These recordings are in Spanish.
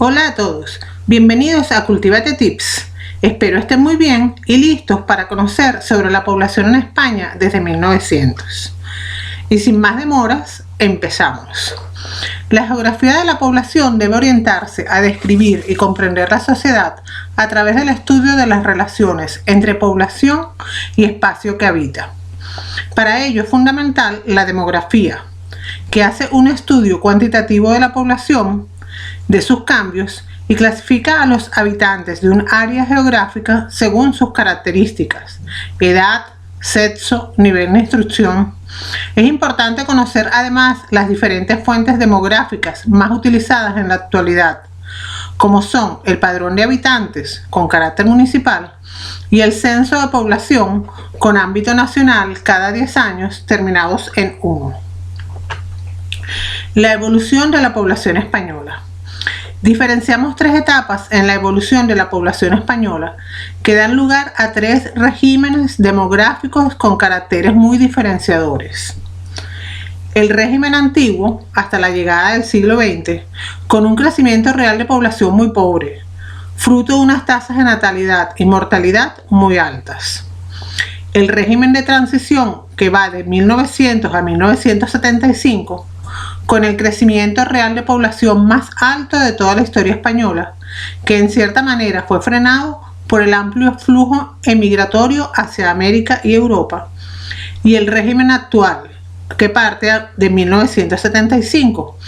Hola a todos, bienvenidos a Cultívate Tips. Espero estén muy bien y listos para conocer sobre la población en España desde 1900. Y sin más demoras, empezamos. La geografía de la población debe orientarse a describir y comprender la sociedad a través del estudio de las relaciones entre población y espacio que habita. Para ello es fundamental la demografía, que hace un estudio cuantitativo de la población, de sus cambios y clasifica a los habitantes de un área geográfica según sus características, edad, sexo, nivel de instrucción. Es importante conocer además las diferentes fuentes demográficas más utilizadas en la actualidad, como son el padrón de habitantes con carácter municipal y el censo de población con ámbito nacional cada 10 años terminados en 1. La evolución de la población española. Diferenciamos 3 etapas en la evolución de la población española que dan lugar a 3 regímenes demográficos con caracteres muy diferenciadores. El régimen antiguo, hasta la llegada del siglo XX, con un crecimiento real de población muy pobre, fruto de unas tasas de natalidad y mortalidad muy altas. El régimen de transición, que va de 1900 a 1975, con el crecimiento real de población más alto de toda la historia española, que en cierta manera fue frenado por el amplio flujo emigratorio hacia América y Europa, y el régimen actual, que parte de 1975,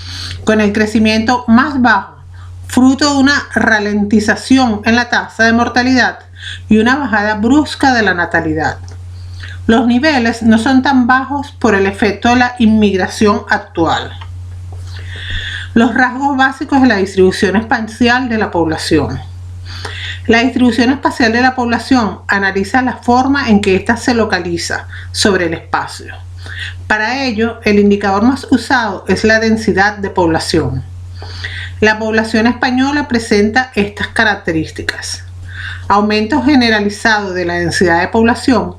con el crecimiento más bajo, fruto de una ralentización en la tasa de mortalidad y una bajada brusca de la natalidad. Los niveles no son tan bajos por el efecto de la inmigración actual. Los rasgos básicos de la distribución espacial de la población. La distribución espacial de la población analiza la forma en que ésta se localiza sobre el espacio. Para ello, el indicador más usado es la densidad de población. La población española presenta estas características: aumento generalizado de la densidad de población,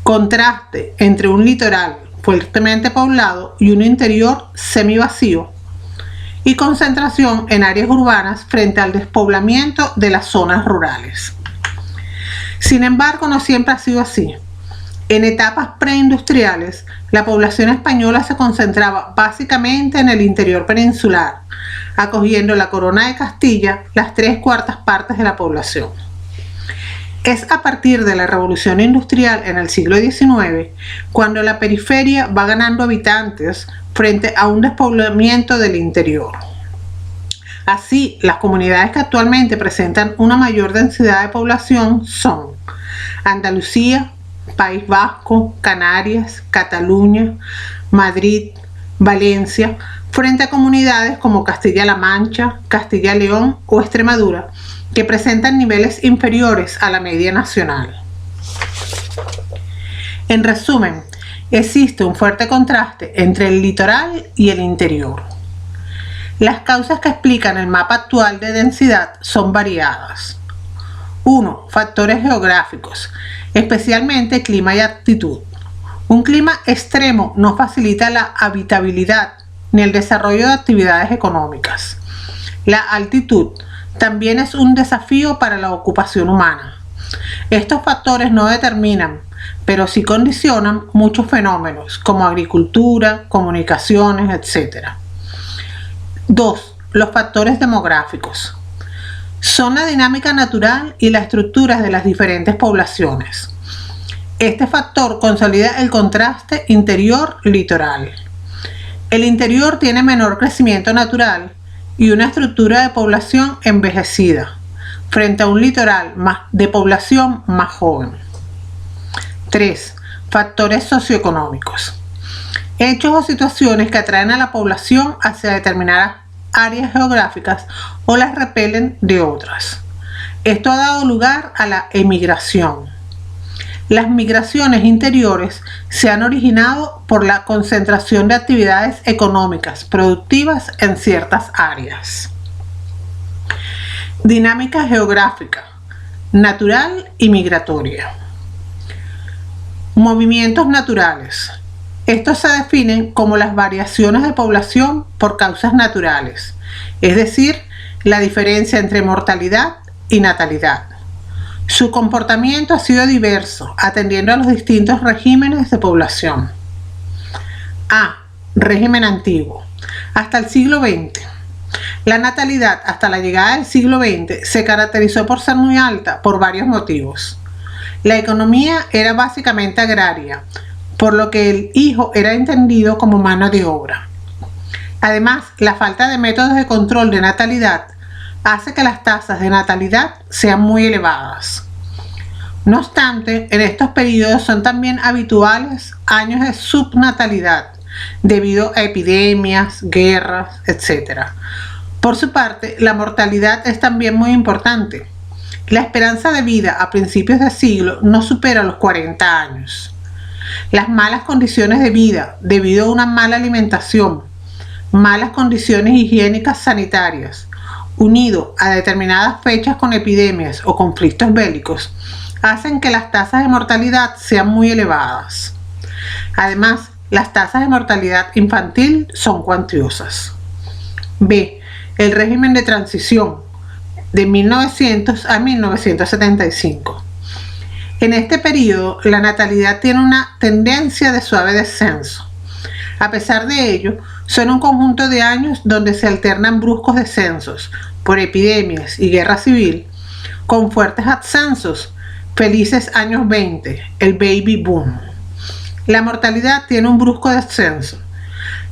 contraste entre un litoral fuertemente poblado y un interior semivacío, y concentración en áreas urbanas frente al despoblamiento de las zonas rurales. Sin embargo, no siempre ha sido así. En etapas preindustriales, la población española se concentraba básicamente en el interior peninsular, acogiendo la Corona de Castilla las 3/4 partes de la población. Es a partir de la Revolución Industrial en el siglo XIX cuando la periferia va ganando habitantes frente a un despoblamiento del interior. Así, las comunidades que actualmente presentan una mayor densidad de población son Andalucía, País Vasco, Canarias, Cataluña, Madrid, Valencia, frente a comunidades como Castilla-La Mancha, Castilla-León o Extremadura, que presentan niveles inferiores a la media nacional. En resumen, existe un fuerte contraste entre el litoral y el interior. Las causas que explican el mapa actual de densidad son variadas. 1. Factores geográficos, especialmente clima y altitud. Un clima extremo no facilita la habitabilidad ni el desarrollo de actividades económicas. La altitud también es un desafío para la ocupación humana. Estos factores no determinan, pero sí condicionan muchos fenómenos como agricultura, comunicaciones, etc. 2. Los factores demográficos. Son la dinámica natural y las estructuras de las diferentes poblaciones. Este factor consolida el contraste interior-litoral. El interior tiene menor crecimiento natural y una estructura de población envejecida, frente a un litoral de población más joven. 3. Factores socioeconómicos. Hechos o situaciones que atraen a la población hacia determinadas áreas geográficas o las repelen de otras. Esto ha dado lugar a la emigración. Las migraciones interiores se han originado por la concentración de actividades económicas productivas en ciertas áreas. Dinámica geográfica, natural y migratoria. Movimientos naturales. Estos se definen como las variaciones de población por causas naturales, es decir, la diferencia entre mortalidad y natalidad. Su comportamiento ha sido diverso, atendiendo a los distintos regímenes de población. A. Régimen antiguo. Hasta el siglo XX. La natalidad hasta la llegada del siglo XX se caracterizó por ser muy alta por varios motivos. La economía era básicamente agraria, por lo que el hijo era entendido como mano de obra. Además, la falta de métodos de control de natalidad hace que las tasas de natalidad sean muy elevadas. No obstante, en estos periodos son también habituales años de subnatalidad debido a epidemias, guerras, etc. Por su parte, la mortalidad es también muy importante. La esperanza de vida a principios de siglo no supera los 40 años. Las malas condiciones de vida debido a una mala alimentación, malas condiciones higiénicas sanitarias, unido a determinadas fechas con epidemias o conflictos bélicos, hacen que las tasas de mortalidad sean muy elevadas. Además, las tasas de mortalidad infantil son cuantiosas. B. El régimen de transición de 1900 a 1975. En este periodo, la natalidad tiene una tendencia de suave descenso. A pesar de ello, son un conjunto de años donde se alternan bruscos descensos por epidemias y guerra civil, con fuertes ascensos, felices años 20, el baby boom. La mortalidad tiene un brusco descenso.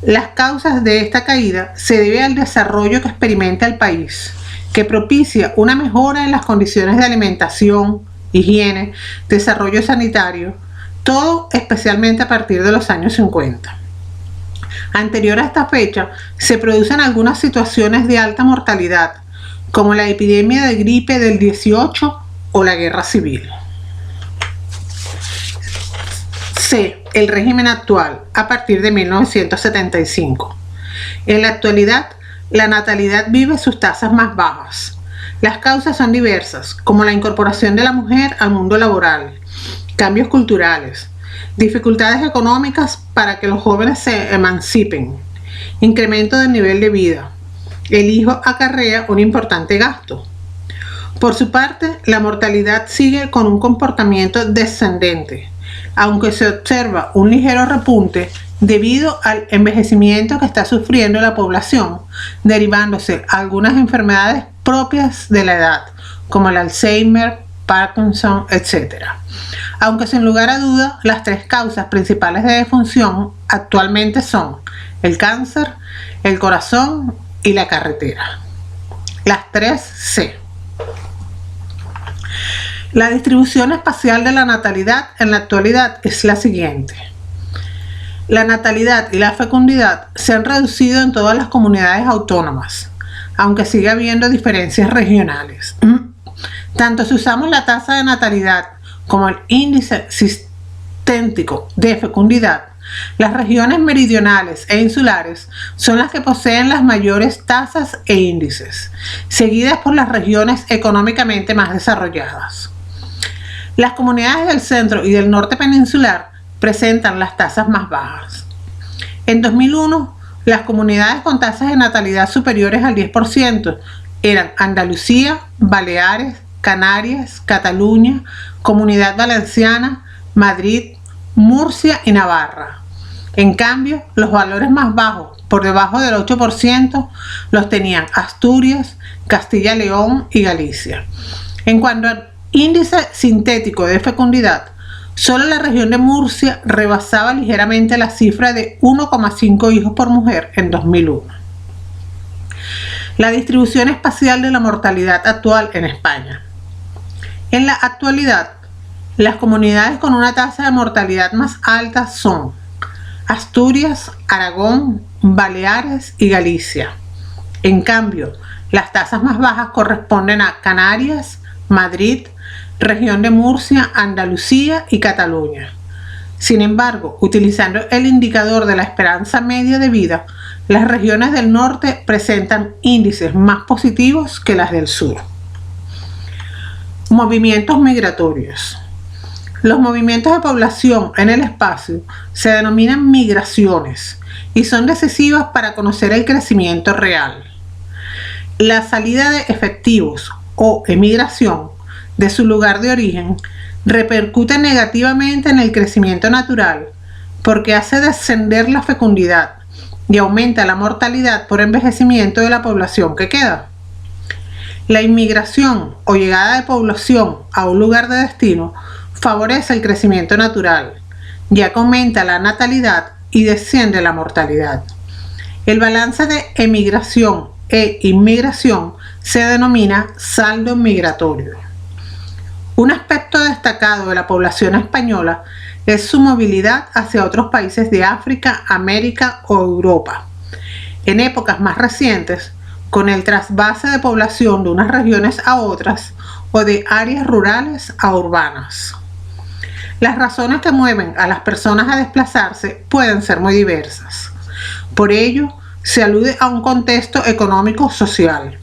Las causas de esta caída se deben al desarrollo que experimenta el país, que propicia una mejora en las condiciones de alimentación, higiene, desarrollo sanitario, todo especialmente a partir de los años 50. Anterior a esta fecha, se producen algunas situaciones de alta mortalidad, como la epidemia de gripe del 18 o la guerra civil. C. El régimen actual, a partir de 1975. En la actualidad, la natalidad vive sus tasas más bajas. Las causas son diversas, como la incorporación de la mujer al mundo laboral, cambios culturales, dificultades económicas para que los jóvenes se emancipen, incremento del nivel de vida. El hijo acarrea un importante gasto. Por su parte, la mortalidad sigue con un comportamiento descendente, aunque se observa un ligero repunte debido al envejecimiento que está sufriendo la población, derivándose algunas enfermedades propias de la edad, como el Alzheimer, Parkinson, etc. Aunque sin lugar a duda, las tres causas principales de defunción actualmente son el cáncer, el corazón y la carretera. Las 3C. La distribución espacial de la natalidad en la actualidad es la siguiente. La natalidad y la fecundidad se han reducido en todas las comunidades autónomas, aunque sigue habiendo diferencias regionales. Tanto si usamos la tasa de natalidad como el índice sistémico de fecundidad, las regiones meridionales e insulares son las que poseen las mayores tasas e índices, seguidas por las regiones económicamente más desarrolladas. Las comunidades del centro y del norte peninsular presentan las tasas más bajas. En 2001, las comunidades con tasas de natalidad superiores al 10% eran Andalucía, Baleares, Canarias, Cataluña, Comunidad Valenciana, Madrid, Murcia y Navarra. En cambio, los valores más bajos, por debajo del 8%, los tenían Asturias, Castilla y León y Galicia. En cuanto al índice sintético de fecundidad, solo la región de Murcia rebasaba ligeramente la cifra de 1,5 hijos por mujer en 2001. La distribución espacial de la mortalidad actual en España. En la actualidad, las comunidades con una tasa de mortalidad más alta son Asturias, Aragón, Baleares y Galicia. En cambio, las tasas más bajas corresponden a Canarias, Madrid, región de Murcia, Andalucía y Cataluña. Sin embargo, utilizando el indicador de la esperanza media de vida, las regiones del norte presentan índices más positivos que las del sur. Movimientos migratorios. Los movimientos de población en el espacio se denominan migraciones y son decisivas para conocer el crecimiento real. La salida de efectivos o emigración de su lugar de origen repercute negativamente en el crecimiento natural porque hace descender la fecundidad y aumenta la mortalidad por envejecimiento de la población que queda. La inmigración o llegada de población a un lugar de destino favorece el crecimiento natural, ya que aumenta la natalidad y desciende la mortalidad. El balance de emigración e inmigración se denomina saldo migratorio. Un aspecto destacado de la población española es su movilidad hacia otros países de África, América o Europa. En épocas más recientes, con el trasvase de población de unas regiones a otras o de áreas rurales a urbanas. Las razones que mueven a las personas a desplazarse pueden ser muy diversas. Por ello, se alude a un contexto económico-social.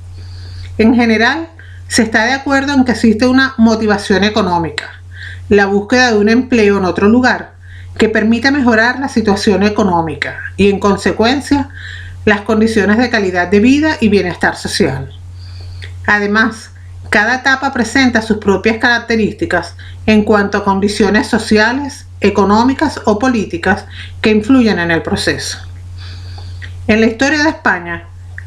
En general, se está de acuerdo en que existe una motivación económica, la búsqueda de un empleo en otro lugar, que permite mejorar la situación económica y, en consecuencia, las condiciones de calidad de vida y bienestar social. Además, cada etapa presenta sus propias características en cuanto a condiciones sociales, económicas o políticas que influyen en el proceso. En la historia de España,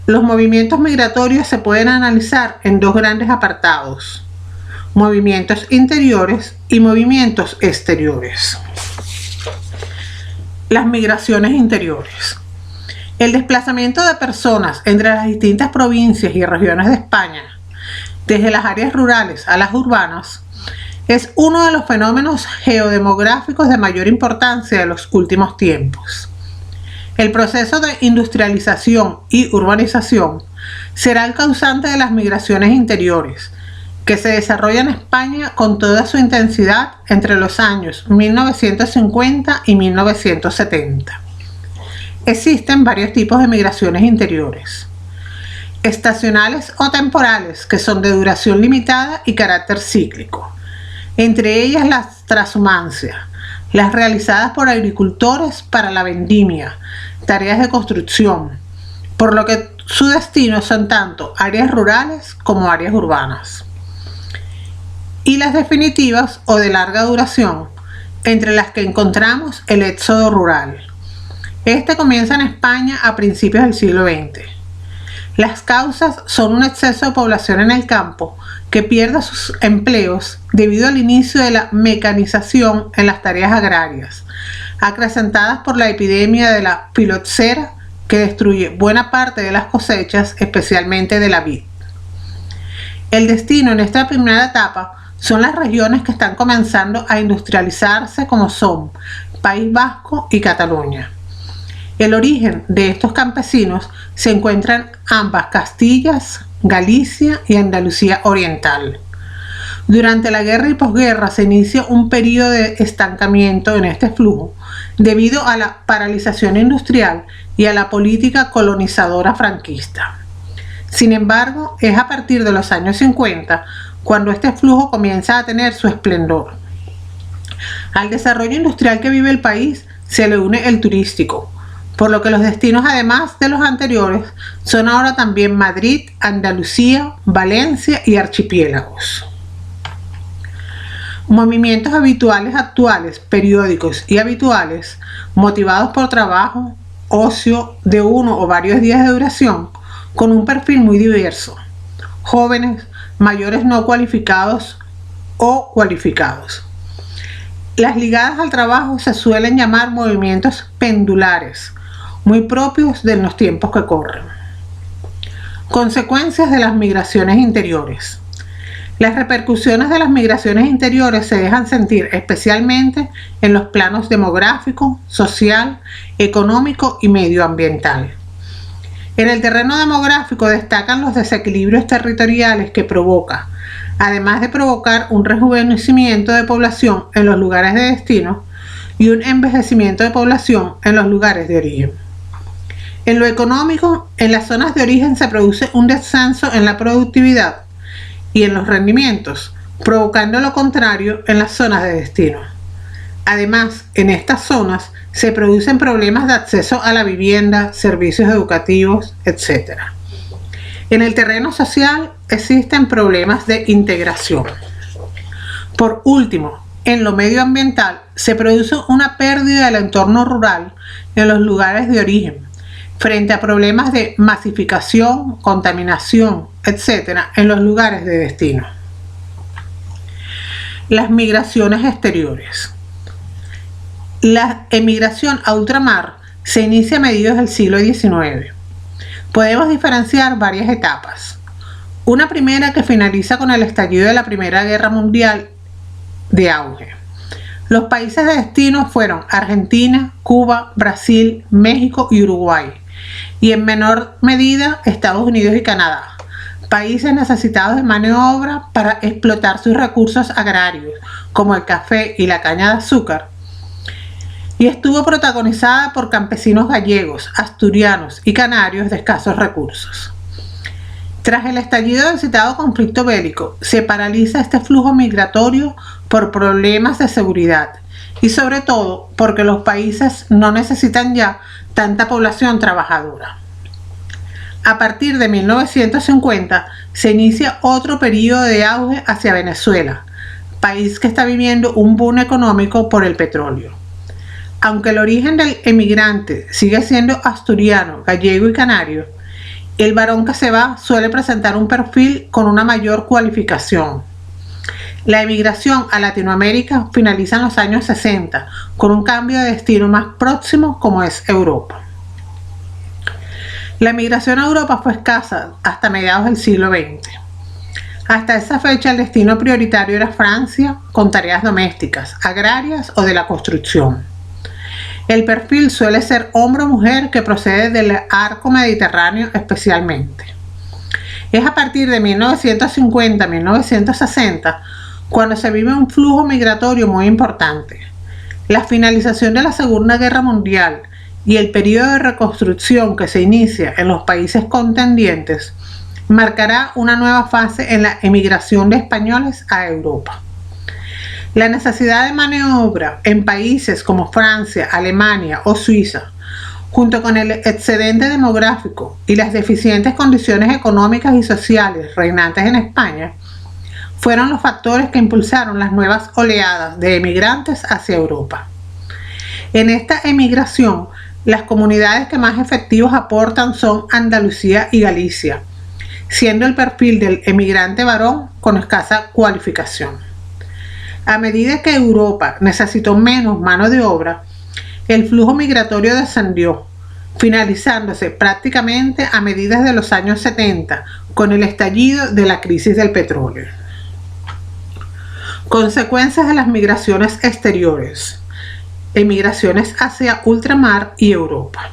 los movimientos migratorios se pueden analizar en dos grandes apartados: movimientos interiores y movimientos exteriores. Las migraciones interiores. El desplazamiento de personas entre las distintas provincias y regiones de España, desde las áreas rurales a las urbanas, es uno de los fenómenos geodemográficos de mayor importancia de los últimos tiempos. El proceso de industrialización y urbanización será el causante de las migraciones interiores, que se desarrolla en España con toda su intensidad entre los años 1950 y 1970. Existen varios tipos de migraciones interiores: estacionales o temporales, que son de duración limitada y carácter cíclico, entre ellas las transhumancias, las realizadas por agricultores para la vendimia, tareas de construcción, por lo que su destino son tanto áreas rurales como áreas urbanas. Y las definitivas o de larga duración, entre las que encontramos el éxodo rural. Este comienza en España a principios del siglo XX. Las causas son un exceso de población en el campo que pierde sus empleos debido al inicio de la mecanización en las tareas agrarias, acrecentadas por la epidemia de la filoxera que destruye buena parte de las cosechas, especialmente de la vid. El destino en esta primera etapa son las regiones que están comenzando a industrializarse, como son País Vasco y Cataluña. El origen de estos campesinos se encuentra en ambas Castillas, Galicia y Andalucía Oriental. Durante la guerra y posguerra se inicia un periodo de estancamiento en este flujo debido a la paralización industrial y a la política colonizadora franquista. Sin embargo, es a partir de los años 50 cuando este flujo comienza a tener su esplendor. Al desarrollo industrial que vive el país se le une el turístico, por lo que los destinos, además de los anteriores, son ahora también Madrid, Andalucía, Valencia y archipiélagos. Movimientos habituales actuales, periódicos y habituales, motivados por trabajo, ocio de uno o varios días de duración, con un perfil muy diverso: jóvenes, mayores no cualificados o cualificados. Las ligadas al trabajo se suelen llamar movimientos pendulares, muy propios de los tiempos que corren. Consecuencias de las migraciones interiores. Las repercusiones de las migraciones interiores se dejan sentir especialmente en los planos demográfico, social, económico y medioambiental. En el terreno demográfico destacan los desequilibrios territoriales que provoca, además de provocar un rejuvenecimiento de población en los lugares de destino y un envejecimiento de población en los lugares de origen. En lo económico, en las zonas de origen se produce un descenso en la productividad y en los rendimientos, provocando lo contrario en las zonas de destino. Además, en estas zonas se producen problemas de acceso a la vivienda, servicios educativos, etc. En el terreno social existen problemas de integración. Por último, en lo medioambiental se produce una pérdida del entorno rural en los lugares de origen, frente a problemas de masificación, contaminación, etc. en los lugares de destino. Las migraciones exteriores. La emigración a ultramar se inicia a mediados del siglo XIX. Podemos diferenciar varias etapas. Una primera que finaliza con el estallido de la Primera Guerra Mundial de auge. Los países de destino fueron Argentina, Cuba, Brasil, México y Uruguay, y en menor medida Estados Unidos y Canadá, países necesitados de mano de obra para explotar sus recursos agrarios, como el café y la caña de azúcar, y estuvo protagonizada por campesinos gallegos, asturianos y canarios de escasos recursos. Tras el estallido del citado conflicto bélico, se paraliza este flujo migratorio por problemas de seguridad y sobre todo porque los países no necesitan ya tanta población trabajadora. A partir de 1950 se inicia otro periodo de auge hacia Venezuela, país que está viviendo un boom económico por el petróleo. Aunque el origen del emigrante sigue siendo asturiano, gallego y canario, el varón que se va suele presentar un perfil con una mayor cualificación. La emigración a Latinoamérica finaliza en los años 60, con un cambio de destino más próximo como es Europa. La emigración a Europa fue escasa hasta mediados del siglo XX. Hasta esa fecha el destino prioritario era Francia, con tareas domésticas, agrarias o de la construcción. El perfil suele ser hombre o mujer que procede del arco mediterráneo especialmente. Es a partir de 1950 a 1960 cuando se vive un flujo migratorio muy importante. La finalización de la Segunda Guerra Mundial y el periodo de reconstrucción que se inicia en los países contendientes marcará una nueva fase en la emigración de españoles a Europa. La necesidad de mano de obra en países como Francia, Alemania o Suiza, junto con el excedente demográfico y las deficientes condiciones económicas y sociales reinantes en España, fueron los factores que impulsaron las nuevas oleadas de emigrantes hacia Europa. En esta emigración, las comunidades que más efectivos aportan son Andalucía y Galicia, siendo el perfil del emigrante varón con escasa cualificación. A medida que Europa necesitó menos mano de obra, el flujo migratorio descendió, finalizándose prácticamente a mediados de los años 70 con el estallido de la crisis del petróleo. Consecuencias de las migraciones exteriores. Emigraciones hacia ultramar y Europa.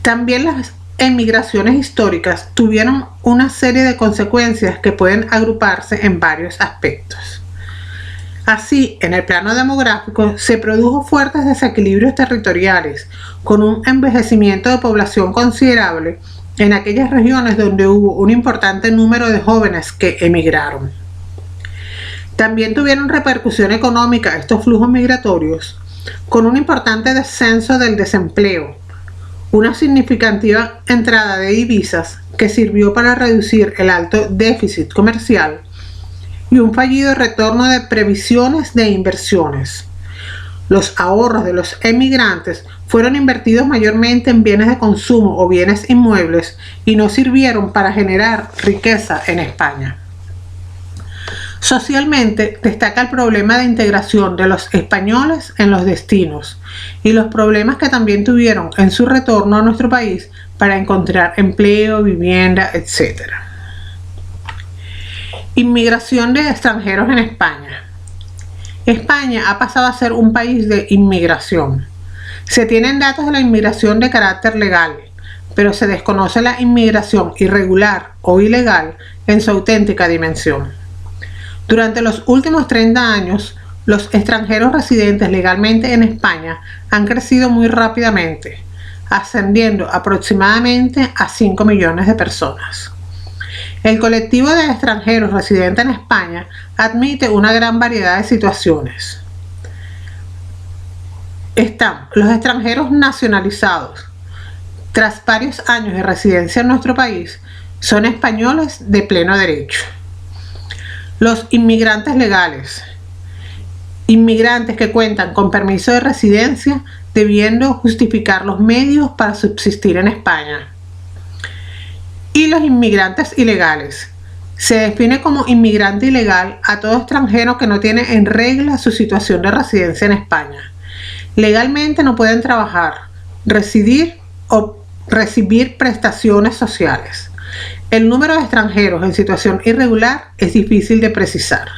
También las emigraciones históricas tuvieron una serie de consecuencias que pueden agruparse en varios aspectos. Así, en el plano demográfico, se produjo fuertes desequilibrios territoriales, con un envejecimiento de población considerable en aquellas regiones donde hubo un importante número de jóvenes que emigraron. También tuvieron repercusión económica estos flujos migratorios, con un importante descenso del desempleo, una significativa entrada de divisas que sirvió para reducir el alto déficit comercial y un fallido retorno de previsiones de inversiones. Los ahorros de los emigrantes fueron invertidos mayormente en bienes de consumo o bienes inmuebles y no sirvieron para generar riqueza en España. Socialmente destaca el problema de integración de los españoles en los destinos y los problemas que también tuvieron en su retorno a nuestro país para encontrar empleo, vivienda, etc. Inmigración de extranjeros en España. España ha pasado a ser un país de inmigración. Se tienen datos de la inmigración de carácter legal, pero se desconoce la inmigración irregular o ilegal en su auténtica dimensión. Durante los últimos 30 años, los extranjeros residentes legalmente en España han crecido muy rápidamente, ascendiendo aproximadamente a 5 millones de personas. El colectivo de extranjeros residentes en España admite una gran variedad de situaciones. Están los extranjeros nacionalizados. Tras varios años de residencia en nuestro país, Son españoles de pleno derecho. Los inmigrantes legales. Inmigrantes que cuentan con permiso de residencia debiendo justificar los medios para subsistir en España. Y los inmigrantes ilegales. Se define como inmigrante ilegal a todo extranjero que no tiene en regla su situación de residencia en España. Legalmente no pueden trabajar, residir o recibir prestaciones sociales. El número de extranjeros en situación irregular es difícil de precisar.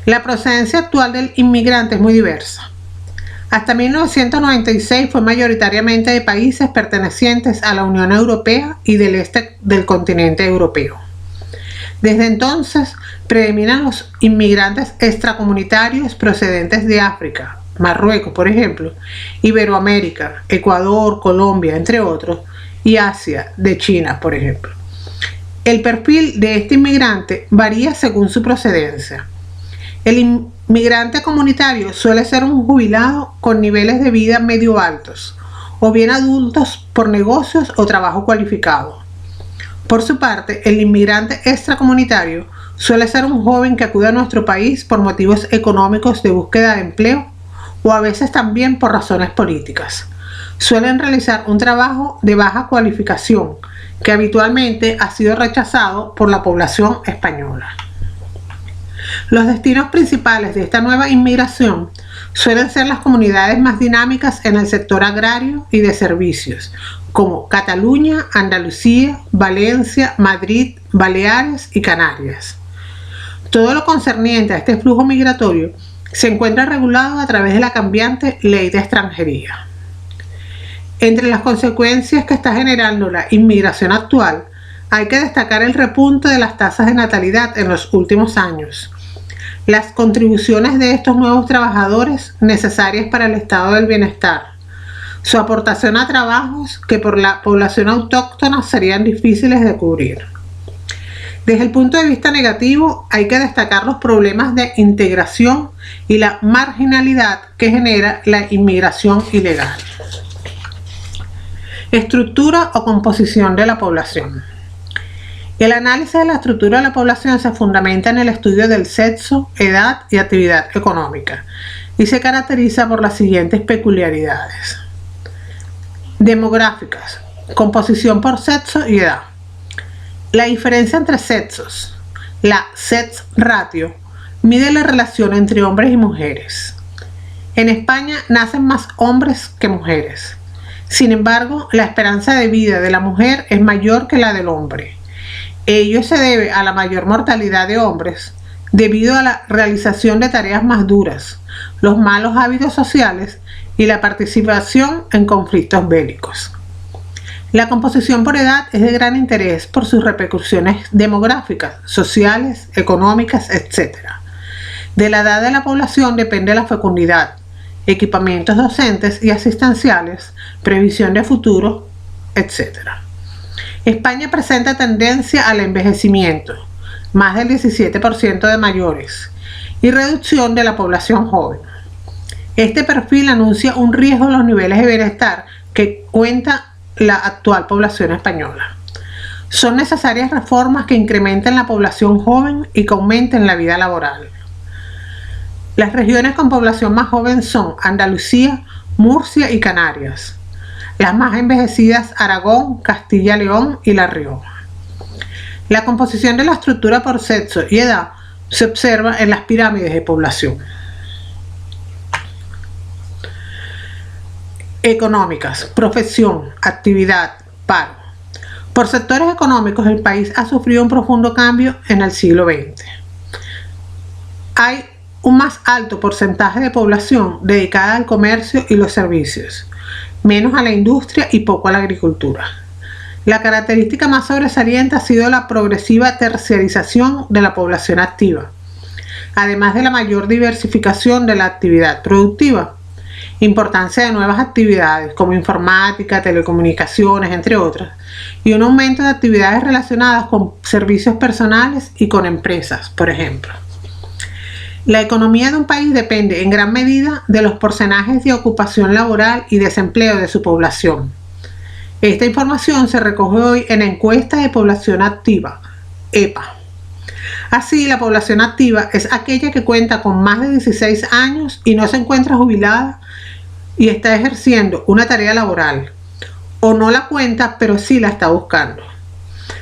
La procedencia actual del inmigrante es muy diversa. Hasta 1996 fue mayoritariamente de países pertenecientes a la Unión Europea y del este del continente europeo. Desde entonces predominan los inmigrantes extracomunitarios procedentes de África, Marruecos, por ejemplo, Iberoamérica, Ecuador, Colombia, entre otros, y Asia, de China, por ejemplo. El perfil de este inmigrante varía según su procedencia. El inmigrante comunitario suele ser un jubilado con niveles de vida medio altos, o bien adultos por negocios o trabajo cualificado. Por su parte, el inmigrante extracomunitario suele ser un joven que acude a nuestro país por motivos económicos de búsqueda de empleo o a veces también por razones políticas. Suelen realizar un trabajo de baja cualificación que habitualmente ha sido rechazado por la población española. Los destinos principales de esta nueva inmigración suelen ser las comunidades más dinámicas en el sector agrario y de servicios, como Cataluña, Andalucía, Valencia, Madrid, Baleares y Canarias. Todo lo concerniente a este flujo migratorio se encuentra regulado a través de la cambiante Ley de Extranjería. Entre las consecuencias que está generando la inmigración actual, hay que destacar el repunte de las tasas de natalidad en los últimos años, las contribuciones de estos nuevos trabajadores necesarias para el estado del bienestar, su aportación a trabajos que por la población autóctona serían difíciles de cubrir. Desde el punto de vista negativo, hay que destacar los problemas de integración y la marginalidad que genera la inmigración ilegal. Estructura o composición de la población. El análisis de la estructura de la población se fundamenta en el estudio del sexo, edad y actividad económica y se caracteriza por las siguientes peculiaridades. Demográficas, composición por sexo y edad. La diferencia entre sexos, la sex ratio, mide la relación entre hombres y mujeres. En España nacen más hombres que mujeres. Sin embargo, la esperanza de vida de la mujer es mayor que la del hombre. Ello se debe a la mayor mortalidad de hombres, debido a la realización de tareas más duras, los malos hábitos sociales y la participación en conflictos bélicos. La composición por edad es de gran interés por sus repercusiones demográficas, sociales, económicas, etc. De la edad de la población depende la fecundidad, equipamientos docentes y asistenciales, previsión de futuro, etc. España presenta tendencia al envejecimiento, más del 17% de mayores, y reducción de la población joven. Este perfil anuncia un riesgo en los niveles de bienestar que cuenta la actual población española. Son necesarias reformas que incrementen la población joven y que aumenten la vida laboral. Las regiones con población más joven son Andalucía, Murcia y Canarias. Las más envejecidas Aragón, Castilla-León y La Rioja. La composición de la estructura por sexo y edad se observa en las pirámides de población. Económicas, profesión, actividad, paro. Por sectores económicos, el país ha sufrido un profundo cambio en el siglo XX. Hay un más alto porcentaje de población dedicada al comercio y los servicios, menos a la industria y poco a la agricultura. La característica más sobresaliente ha sido la progresiva terciarización de la población activa, además de la mayor diversificación de la actividad productiva, importancia de nuevas actividades como informática, telecomunicaciones, entre otras, y un aumento de actividades relacionadas con servicios personales y con empresas, por ejemplo. La economía de un país depende en gran medida de los porcentajes de ocupación laboral y desempleo de su población. Esta información se recoge hoy en la encuesta de población activa, EPA. Así, la población activa es aquella que cuenta con más de 16 años y no se encuentra jubilada y está ejerciendo una tarea laboral, o no la cuenta, pero sí la está buscando.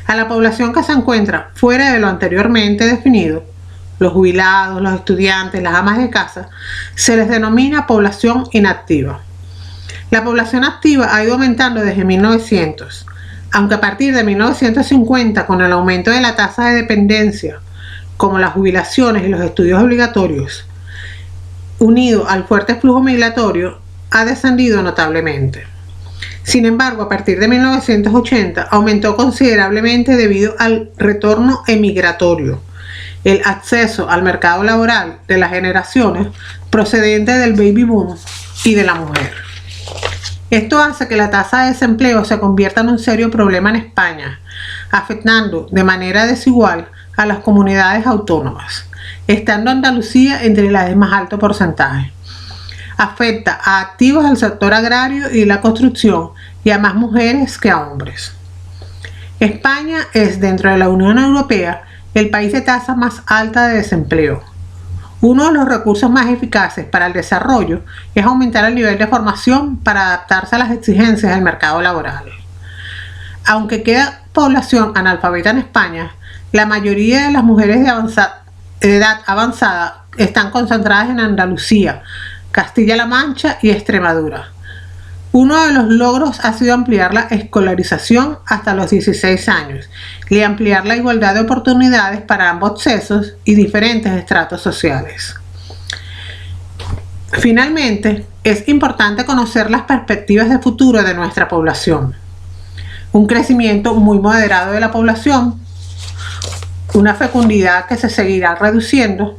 A la población que se encuentra fuera de lo anteriormente definido, los jubilados, los estudiantes, las amas de casa, se les denomina población inactiva. La población activa ha ido aumentando desde 1900, aunque a partir de 1950, con el aumento de la tasa de dependencia, como las jubilaciones y los estudios obligatorios, unido al fuerte flujo migratorio, ha descendido notablemente. Sin embargo, a partir de 1980 aumentó considerablemente debido al retorno emigratorio, el acceso al mercado laboral de las generaciones procedentes del baby boom y de la mujer. Esto hace que la tasa de desempleo se convierta en un serio problema en España, afectando de manera desigual a las comunidades autónomas, estando Andalucía entre las de más alto porcentaje. Afecta a activos del sector agrario y la construcción y a más mujeres que a hombres. España es, dentro de la Unión Europea, el país de tasa más alta de desempleo. Uno de los recursos más eficaces para el desarrollo es aumentar el nivel de formación para adaptarse a las exigencias del mercado laboral. Aunque queda población analfabeta en España, la mayoría de las mujeres de edad avanzada están concentradas en Andalucía, Castilla-La Mancha y Extremadura. Uno de los logros ha sido ampliar la escolarización hasta los 16 años y ampliar la igualdad de oportunidades para ambos sexos y diferentes estratos sociales. Finalmente, es importante conocer las perspectivas de futuro de nuestra población. Un crecimiento muy moderado de la población, una fecundidad que se seguirá reduciendo.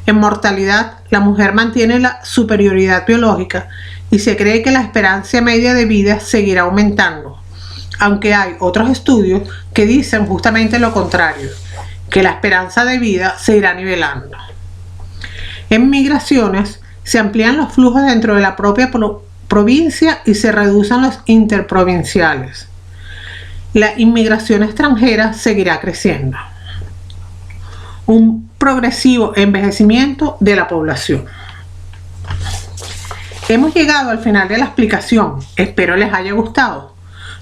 En mortalidad, la mujer mantiene la superioridad biológica y se cree que la esperanza media de vida seguirá aumentando, aunque hay otros estudios que dicen justamente lo contrario, que la esperanza de vida se irá nivelando. En migraciones, se amplían los flujos dentro de la propia provincia y se reducen los interprovinciales. La inmigración extranjera seguirá creciendo. Un progresivo envejecimiento de la población. Hemos llegado al final de la explicación, espero les haya gustado.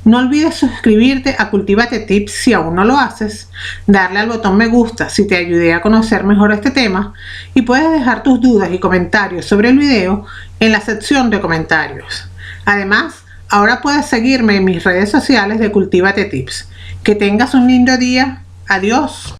No olvides suscribirte a Cultívate Tips si aún no lo haces, darle al botón me gusta si te ayudé a conocer mejor este tema y puedes dejar tus dudas y comentarios sobre el video en la sección de comentarios. Además, ahora puedes seguirme en mis redes sociales de Cultívate Tips. Que tengas un lindo día. Adiós.